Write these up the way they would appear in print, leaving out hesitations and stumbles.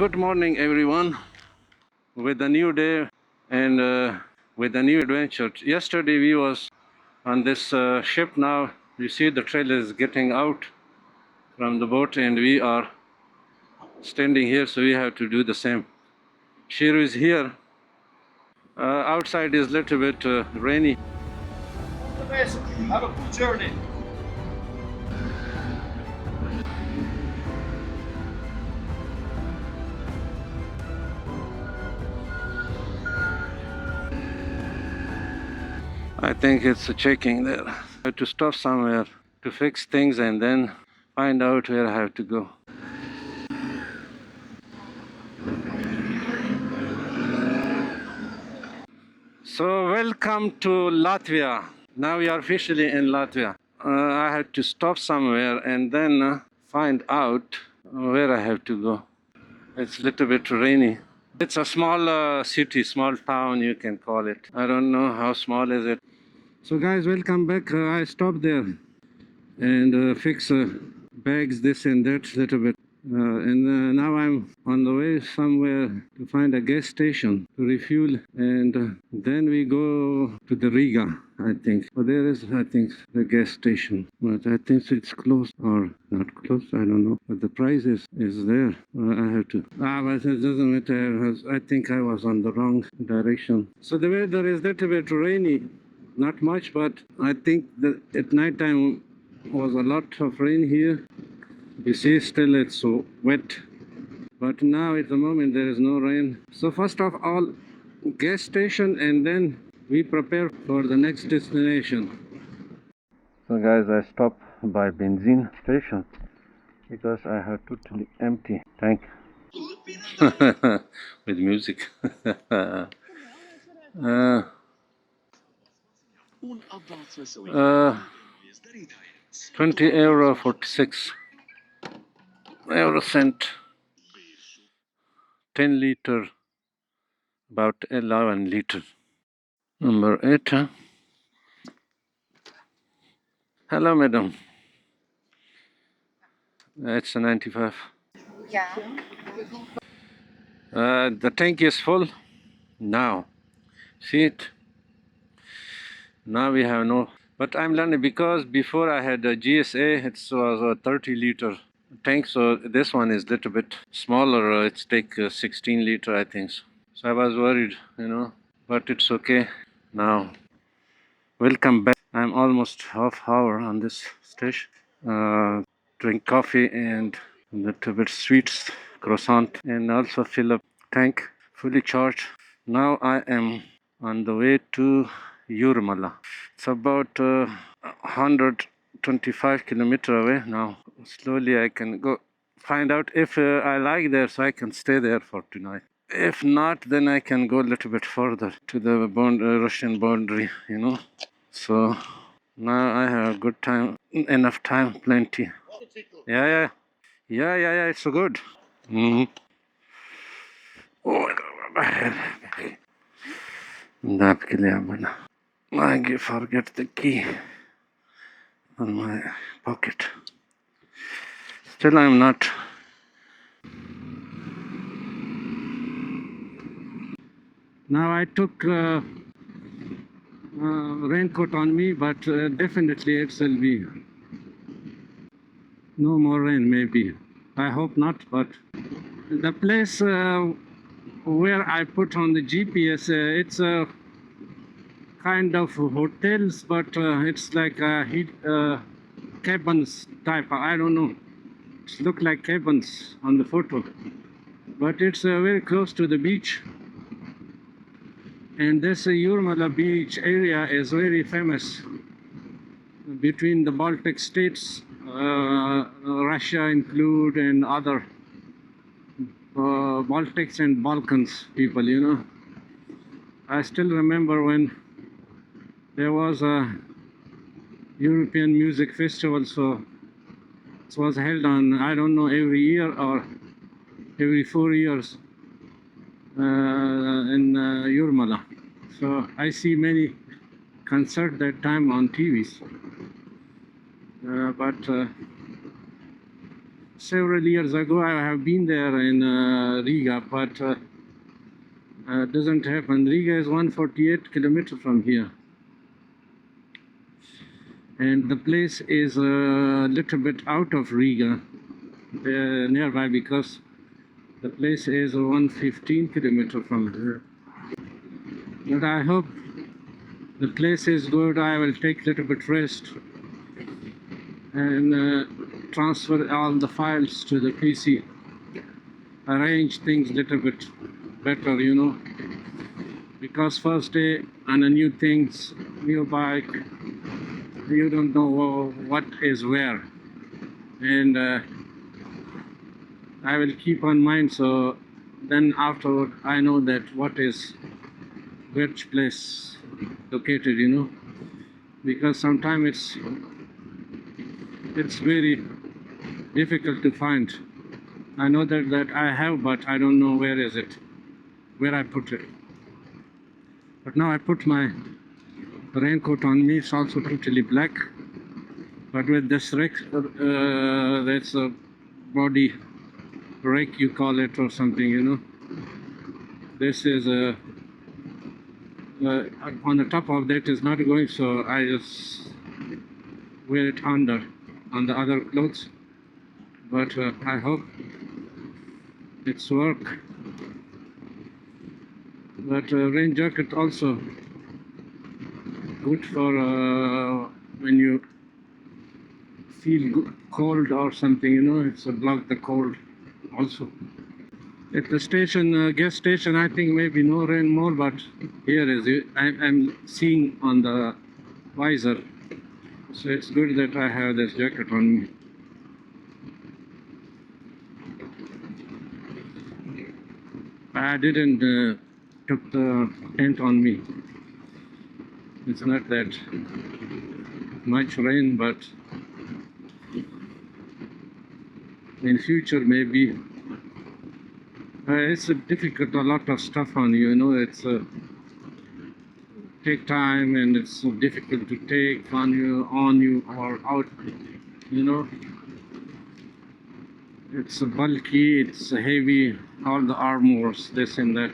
Good morning, everyone, with a new day and with a new adventure. Yesterday we was on this ship. Now you see the trailer is getting out from the boat and we are standing here, so we have to do the same. Shiru is here. Outside is a little bit rainy. All the best. Have a good journey. I think it's a checking there. I have to stop somewhere to fix things and then find out where I have to go. So welcome to Latvia. Now we are officially in Latvia. I had to stop somewhere and then find out where I have to go. It's a little bit rainy. It's a small city, small town you can call it. I don't know how small is it. So guys, welcome back. I stopped there and fix bags, this and that little bit. And now I'm on the way somewhere to find a gas station to refuel, and then we go to the Riga, I think. But there is, I think, the gas station, but I think it's closed or not closed, I don't know. But the price is there. I have to. But it doesn't matter. I think I was on the wrong direction. So the weather is a little bit rainy, not much, but I think that at night time was a lot of rain here. You see, still it's so wet, but now at the moment there is no rain. So first of all, gas station, and then we prepare for the next destination. So guys, I stopped by benzene station because I have totally empty tank with music. 20 euro 46 euro cent, 10 liter, about 11 liter. Number 8. Huh? Hello, madam. It's a 95. Yeah. The tank is full now. See it? Now we have no. But I'm learning because before I had a GSA, it was a 30 liter tank, so this one is a little bit smaller. It's take 16 liter, I think. So I was worried, but it's okay now. Welcome back. I'm almost half hour on this station. Drink coffee and a little bit sweets, croissant, and also fill up tank fully charged. Now I am on the way to Jūrmala. It's about 125 kilometers away now. Slowly I can go find out if I like there, so I can stay there for tonight. If not, then I can go a little bit further to the Russian boundary, So now I have good time, enough time, plenty. Yeah, it's so good. Oh my God. I forget the key on my pocket. Still I'm not. Now I took raincoat on me, but definitely it will be no more rain, maybe. I hope not, but the place where I put on the GPS, it's a kind of hotels, but it's like cabins type. I don't know. It look like cabins on the photo, but it's very close to the beach. And this Jūrmala beach area is very famous between the Baltic states, Russia include, and other Baltics and Balkans people, I still remember when there was a European music festival, so it was held on, I don't know, every year or every 4 years in Jūrmala. So I see many concerts that time on TVs. But several years ago. I have been there in Riga, but doesn't happen. Riga is 148 kilometers from here, and the place is a little bit out of Riga, nearby, because the place is 115 kilometers from here. But I hope the place is good. I will take a little bit rest and transfer all the files to the PC. Arrange things a little bit better, you know, because first day on a new things, new bike, you don't know what is where, and I will keep on mind, so then afterward I know that what is which place located, you know, because sometimes it's very difficult to find. I know that I have, but I don't know where is it, where I put it. But now I put my raincoat on me. It's also totally black, but with this rake, that's a body rake, you call it, or something, you know. This is a on the top of that is not going, so I just wear it under on the other clothes. But I hope it's work. But rain jacket also good for when you feel cold or something, you know, it's block the cold also. At the station, gas station, I think maybe no rain more, but here is it. I'm seeing on the visor, so it's good that I have this jacket on me. I didn't took the tent on me. It's not that much rain, but in future maybe. It's difficult, a lot of stuff on you, you know, it's take time, and it's so difficult to take on you or out, you know. It's bulky, it's heavy, all the armors, this and that.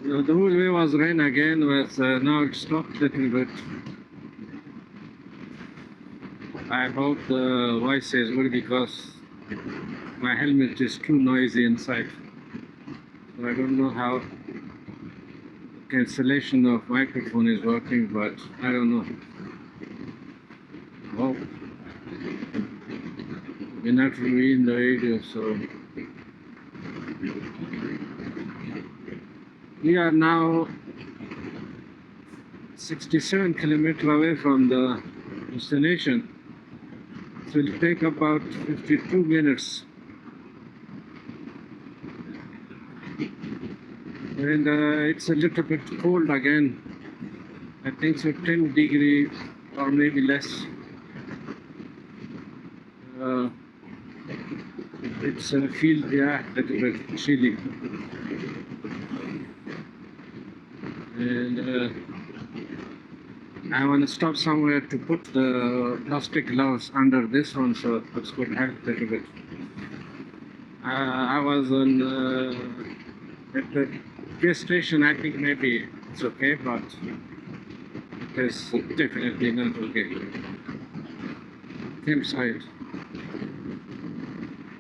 The whole way was rain again, but now it stopped a little bit. I hope the voice is good, because my helmet is too noisy inside. So I don't know how cancellation of microphone is working, but I don't know. Oh, we're not really in the radio, so we are now 67 kilometers away from the destination. So it'll take about 52 minutes. And it's a little bit cold again. I think so, 10 degrees or maybe less. It's feel, yeah, a little bit chilly. And I want to stop somewhere to put the plastic gloves under this one, so it's going to help a little bit. I was on at the gas station. I think maybe it's okay, but it's definitely not okay. Campsite,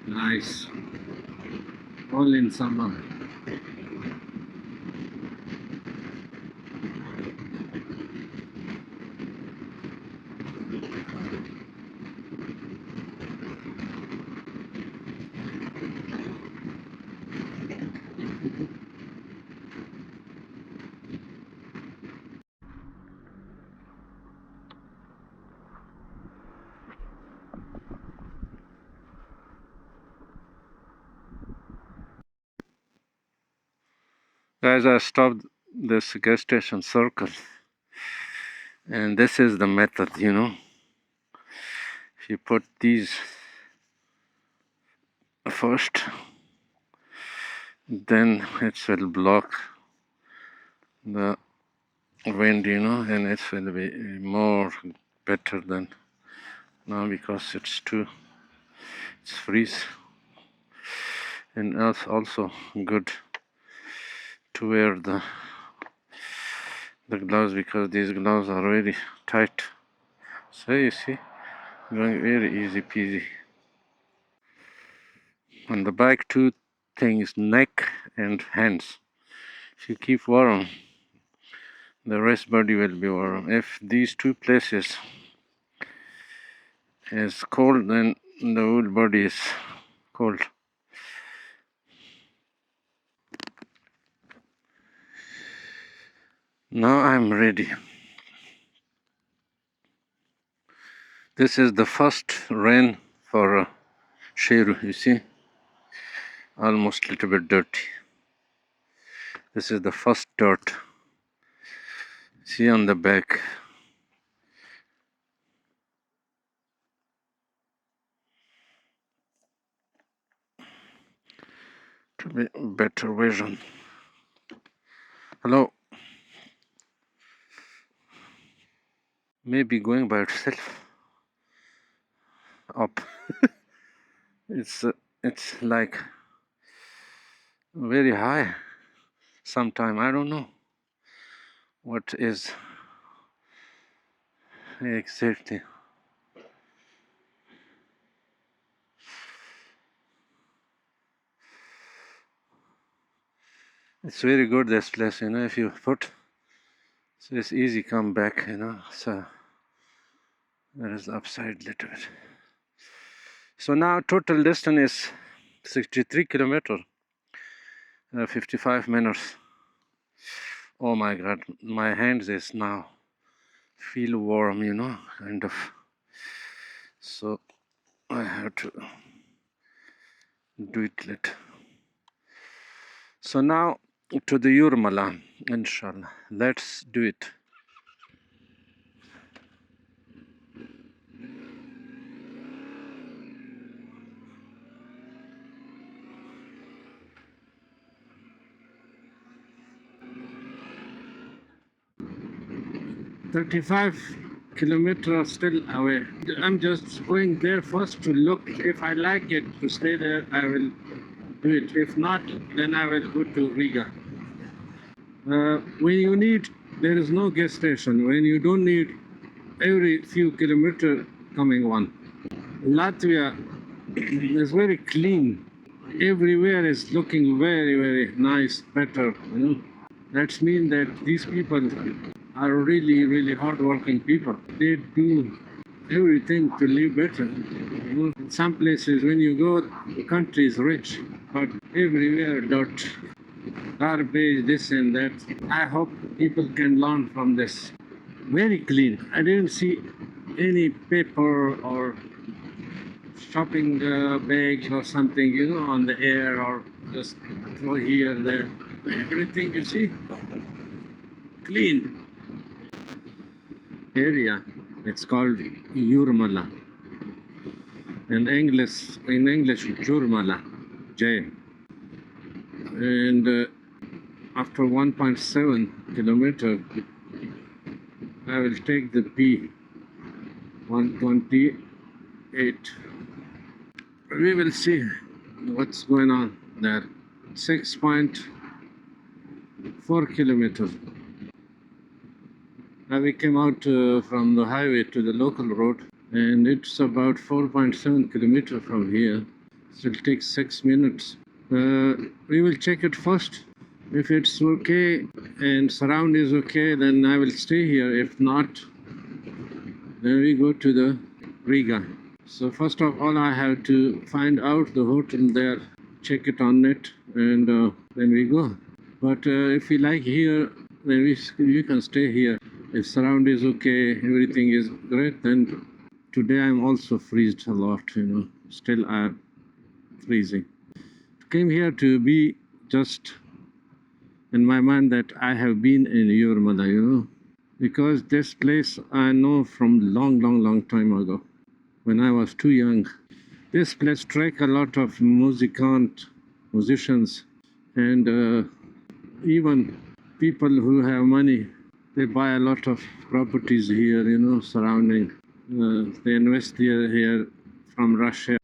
nice, all in summer. Guys, I stopped this gas station circle, and this is the method, you know. If you put these first, then it will block the wind, you know, and it will be more better than now, because it's too it's freeze, and it's also good to wear the gloves, because these gloves are very tight. So you see, going very easy peasy. On the back, two things: neck and hands. If you keep warm, the rest body will be warm. If these two places is cold, then the whole body is cold. Now I'm ready. This is the first rain for Sheru, you see, almost a little bit dirty. This is the first dirt. See on the back. To be better vision. Hello. Maybe going by itself up. It's like very high. Sometime I don't know what is exactly. It's very good, this place, you know, if you put, so it's easy come back, you know. So there is the upside little bit. So now total distance is 63 kilometers, 55 minutes. Oh my god, my hands is now feel warm, you know, kind of. So I have to do it later. So now to the Jūrmala, inshallah. Let's do it. "35 kilometers still away. I'm just going there first to look. If I like it to stay there, I will do it. If not, then I will go to Riga. When you need, there is no gas station. When you don't need, every few kilometers coming one. Latvia is very clean. Everywhere is looking very, very nice, better. You know, that means that these people are really, really hardworking people. They do everything to live better. You know, in some places, when you go, the country is rich, but everywhere dirt, garbage, this and that. I hope people can learn from this. Very clean. I didn't see any paper or shopping bags or something, you know, on the air, or just throw here, there. Everything you see, clean area. It's called Jūrmala. In English, Jūrmala, J. And after 1.7 kilometer, I will take the P 128. We will see what's going on there. 6.4 kilometers. Now we came out from the highway to the local road, and it's about 4.7 kilometers from here. So it'll take 6 minutes. We will check it first. If it's okay and surround is okay, then I will stay here. If not, then we go to the Riga. So first of all, I have to find out the hotel there, check it on net, and then we go. But if we like here, then we can stay here. If surround is okay, everything is great, then today I'm also freezed a lot, you know. Still I'm freezing. Came here to be just in my mind that I have been in Jūrmala, you know. Because this place I know from long time ago, when I was too young. This place attracts a lot of musicians, and even people who have money. They buy a lot of properties here, you know, surrounding. They invest here from Russia.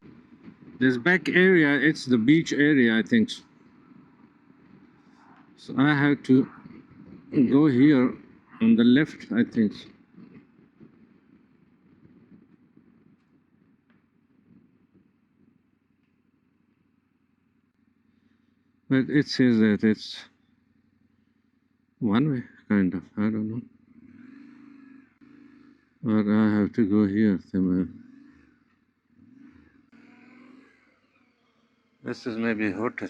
This back area, it's the beach area, I think. So I have to go here on the left, I think. But it says that it's one way, kind of. I don't know. But I have to go here somewhere. This is maybe a hotel.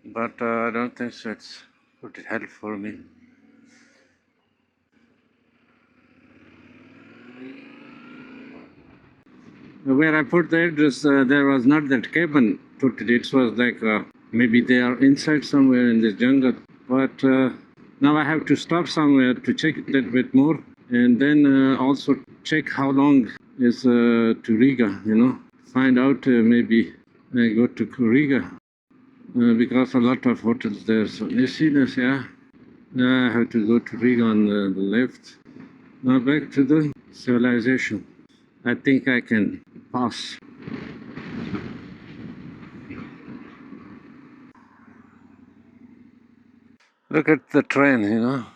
But I don't think so it's would help for me. Where I put the address, there was not that cabin put it. It was like maybe they are inside somewhere in the jungle. But now I have to stop somewhere to check it a little bit more, and then also check how long is to Riga. You know, find out maybe I go to Riga because a lot of hotels there. So you see this, yeah. Now I have to go to Riga on the left. Now back to the civilization. I think I can pass. Look at the train, you know.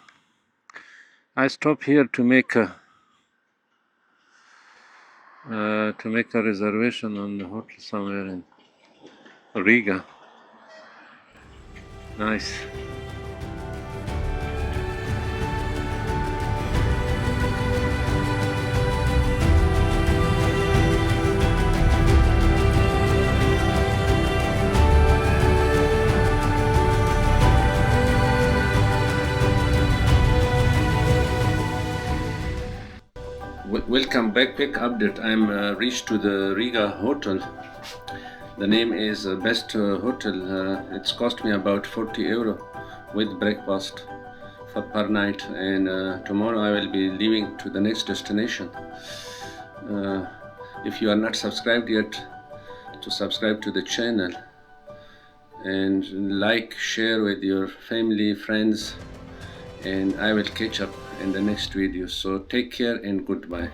I stop here to make a reservation on the hotel somewhere in Riga. Nice. Welcome back, quick update. I'm reached to the Riga hotel. The name is Best Hotel. It's cost me about 40 euro with breakfast per night, and tomorrow I will be leaving to the next destination. If you are not subscribed yet, to subscribe to the channel and like, share with your family, friends, and I will catch up in the next video. So take care and goodbye.